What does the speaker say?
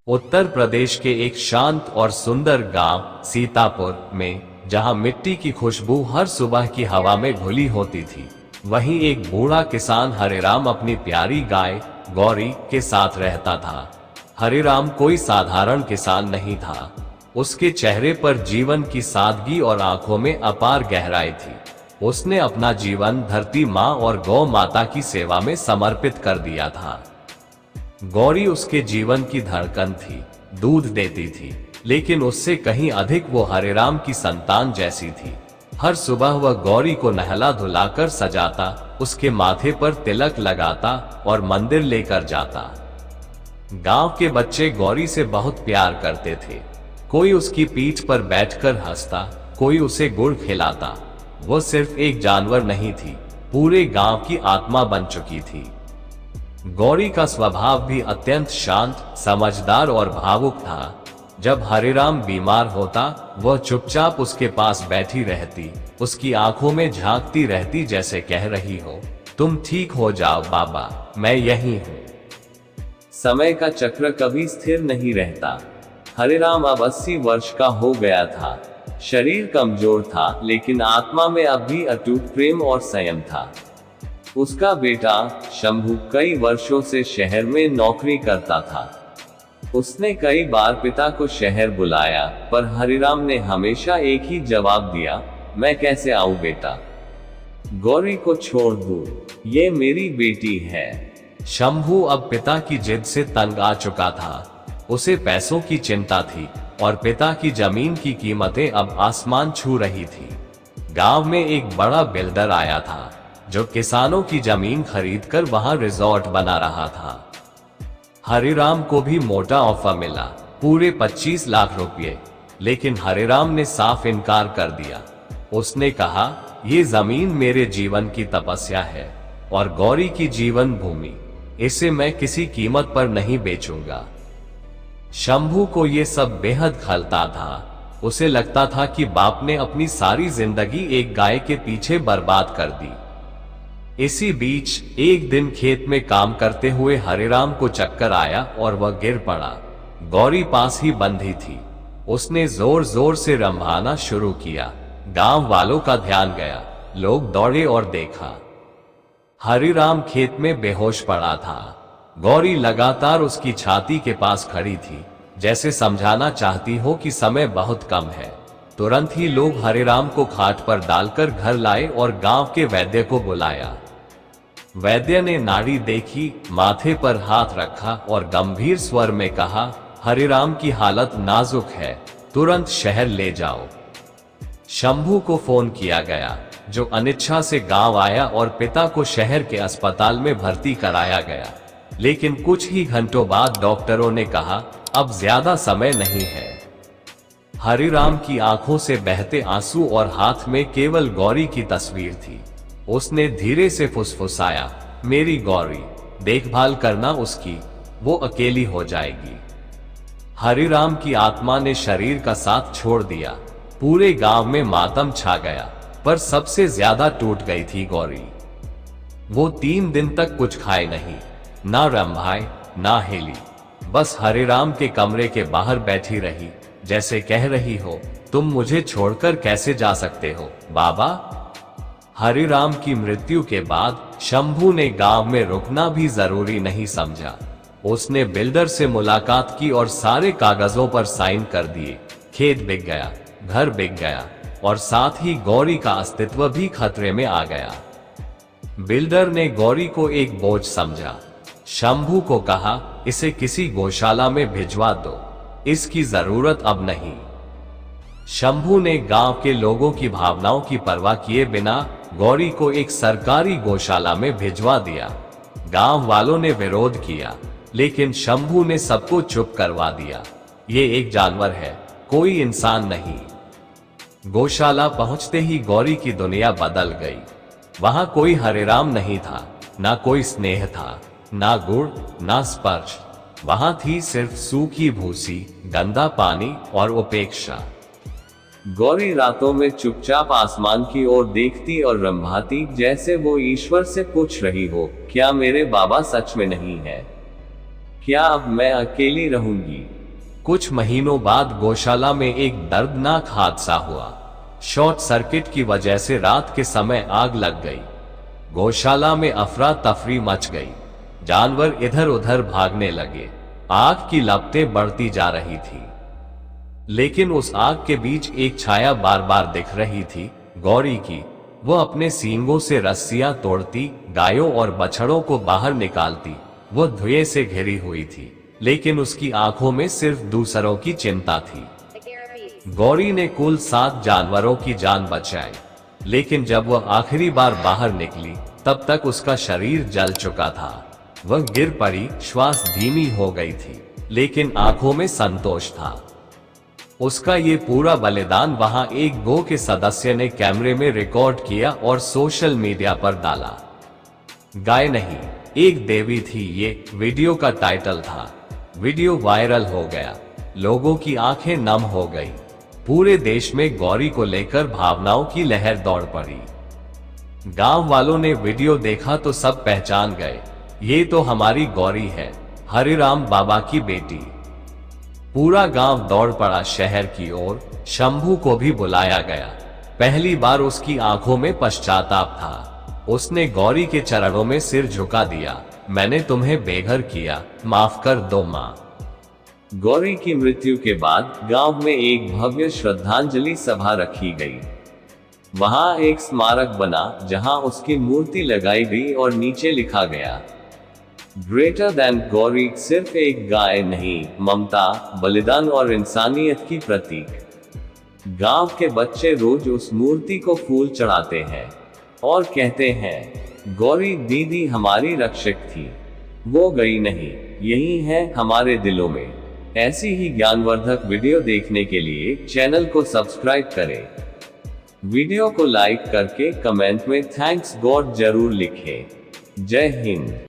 उत्तर प्रदेश के एक शांत और सुंदर गांव सीतापुर में, जहां मिट्टी की खुशबू हर सुबह की हवा में घुली होती थी, वहीं एक बूढ़ा किसान हरिराम अपनी प्यारी गाय गौरी के साथ रहता था। हरिराम कोई साधारण किसान नहीं था। उसके चेहरे पर जीवन की सादगी और आंखों में अपार गहराई थी। उसने अपना जीवन धरती माँ और गौ माता की सेवा में समर्पित कर दिया था। गौरी उसके जीवन की धड़कन थी, दूध देती थी, लेकिन उससे कहीं अधिक वो हरिराम की संतान जैसी थी। हर सुबह वह गौरी को नहला धुलाकर सजाता, उसके माथे पर तिलक लगाता और मंदिर लेकर जाता। गांव के बच्चे गौरी से बहुत प्यार करते थे। कोई उसकी पीठ पर बैठकर हंसता, कोई उसे गुड़ खिलाता। वो सिर्फ एक जानवर नहीं थी, पूरे गांव की आत्मा बन चुकी थी। गौरी का स्वभाव भी अत्यंत शांत, समझदार और भावुक था। जब हरिराम बीमार होता, वह चुपचाप उसके पास बैठी रहती, उसकी आंखों में झांकती रहती, जैसे कह रही हो, तुम ठीक हो जाओ बाबा, मैं यहीं हूं। समय का चक्र कभी स्थिर नहीं रहता। हरिराम अब 80 वर्ष का हो गया था। शरीर कमजोर था, लेकिन आत्मा में अब भी अटूट प्रेम और संयम था। उसका बेटा शंभू कई वर्षों से शहर में नौकरी करता था। उसने कई बार पिता को शहर बुलाया, पर हरिराम ने हमेशा एक ही जवाब दिया, मैं कैसे आऊं बेटा, गौरी को छोड़ दूं, ये मेरी बेटी है। शंभू अब पिता की जिद से तंग आ चुका था। उसे पैसों की चिंता थी और पिता की जमीन की कीमतें अब आसमान छू रही थी। गांव में एक बड़ा बिल्डर आया था, जो किसानों की जमीन खरीदकर वहां रिजॉर्ट बना रहा था। हरिराम को भी मोटा ऑफर मिला, पूरे 25 लाख रुपए, लेकिन हरिराम ने साफ इनकार कर दिया। उसने कहा, ये जमीन मेरे जीवन की तपस्या है और गौरी की जीवन भूमि, इसे मैं किसी कीमत पर नहीं बेचूंगा। शंभू को ये सब बेहद खलता था। उसे लगता था कि बाप ने अपनी सारी जिंदगी एक गाय के पीछे बर्बाद कर दी। इसी बीच एक दिन खेत में काम करते हुए हरिराम को चक्कर आया और वह गिर पड़ा। गौरी पास ही बंधी थी। उसने जोर जोर से रंभाना शुरू किया। गांव वालों का ध्यान गया, लोग दौड़े और देखा, हरिराम खेत में बेहोश पड़ा था। गौरी लगातार उसकी छाती के पास खड़ी थी, जैसे समझाना चाहती हो कि समय बहुत कम है। तुरंत ही लोग हरिराम को खाट पर डालकर घर लाए और गांव के वैद्य को बुलाया। वैद्य ने नाड़ी देखी, माथे पर हाथ रखा और गंभीर स्वर में कहा, हरिराम की हालत नाजुक है, तुरंत शहर ले जाओ। शंभू को फोन किया गया, जो अनिच्छा से गांव आया और पिता को शहर के अस्पताल में भर्ती कराया गया। लेकिन कुछ ही घंटों बाद डॉक्टरों ने कहा, अब ज्यादा समय नहीं है। हरिराम की आंखों से बहते आंसू और हाथ में केवल गौरी की तस्वीर थी। उसने धीरे से फुसफुसाया, मेरी गौरी, देखभाल करना उसकी, वो अकेली हो जाएगी। हरिराम की आत्मा ने शरीर का साथ छोड़ दिया। पूरे गांव में मातम छा गया, पर सबसे ज्यादा टूट गई थी गौरी। वो 3 दिन तक कुछ खाए नहीं, ना रंभाए ना हिली, बस हरिराम के कमरे के बाहर बैठी रही, जैसे कह रही हो, तुम मुझे छोड़कर कैसे जा सकते हो बाबा। हरिराम की मृत्यु के बाद शंभू ने गांव में रुकना भी जरूरी नहीं समझा। उसने बिल्डर से मुलाकात की और सारे कागजों पर साइन कर दिए। खेत बिक गया, घर बिक गया और साथ ही गौरी का अस्तित्व भी खतरे में आ गया। बिल्डर ने गौरी को एक बोझ समझा। शंभू को कहा, इसे किसी गौशाला में भिजवा दो, इसकी जरूरत अब नहीं। शंभू ने गांव के लोगों की भावनाओं की परवाह किए बिना गौरी को एक सरकारी गौशाला में भिजवा दिया। गांव वालों ने विरोध किया, लेकिन शंभू ने सबको चुप करवा दिया। ये एक जानवर है, कोई इंसान नहीं। गौशाला पहुंचते ही गौरी की दुनिया बदल गई। वहां कोई हरिराम नहीं था, ना कोई स्नेह था, ना गुड़ ना स्पर्श। वहां थी सिर्फ सूखी भूसी, गंदा पानी और उपेक्षा। गौरी रातों में चुपचाप आसमान की ओर देखती और रंभाती, जैसे वो ईश्वर से पूछ रही हो, क्या मेरे बाबा सच में नहीं है? क्या अब मैं अकेली रहूंगी? कुछ महीनों बाद गौशाला में एक दर्दनाक हादसा हुआ। शॉर्ट सर्किट की वजह से रात के समय आग लग गई। गौशाला में अफरा तफरी मच गई। जानवर इधर उधर भागने लगे। आग की लपटें बढ़ती जा रही थी, लेकिन उस आग के बीच एक छाया बार बार दिख रही थी, गौरी की। वो अपने सींगों से रस्सियां तोड़ती, गायों और बछड़ों को बाहर निकालती। वो धुएं से घिरी हुई थी, लेकिन उसकी आंखों में सिर्फ दूसरों की चिंता थी। गौरी ने कुल 7 जानवरों की जान बचाई, लेकिन जब वह आखिरी बार बाहर निकली तब तक उसका शरीर जल चुका था। वह गिर पड़ी, श्वास धीमी हो गई थी, लेकिन आंखों में संतोष था। उसका ये पूरा बलिदान वहां एक गो के सदस्य ने कैमरे में रिकॉर्ड किया और सोशल मीडिया पर डाला। गाय नहीं, एक देवी थी, ये वीडियो का टाइटल था। वीडियो वायरल हो गया। लोगों की आंखें नम हो गई। पूरे देश में गौरी को लेकर भावनाओं की लहर दौड़ पड़ी। गांव वालों ने वीडियो देखा तो सब पहचान गए, ये तो हमारी गौरी है, हरिराम बाबा की बेटी। पूरा गांव दौड़ पड़ा शहर की ओर। शंभू को भी बुलाया गया। पहली बार उसकी आंखों में पश्चाताप था। उसने गौरी के चरणों में सिर झुका दिया। मैंने तुम्हें बेघर किया, माफ कर दो मां। गौरी की मृत्यु के बाद गांव में एक भव्य श्रद्धांजलि सभा रखी गई। वहां एक स्मारक बना जहां उसकी मूर्ति लगाई गई और नीचे लिखा गया, ग्रेटर देन गौरी, सिर्फ एक गाय नहीं, ममता, बलिदान और इंसानियत की प्रतीक। गांव के बच्चे रोज उस मूर्ति को फूल चढ़ाते हैं और कहते हैं, गौरी दीदी हमारी रक्षक थी, वो गई नहीं, यही है हमारे दिलों में। ऐसी ही ज्ञानवर्धक वीडियो देखने के लिए चैनल को सब्सक्राइब करें। वीडियो को लाइक करके कमेंट में थैंक्स गॉड जरूर लिखें। जय हिंद।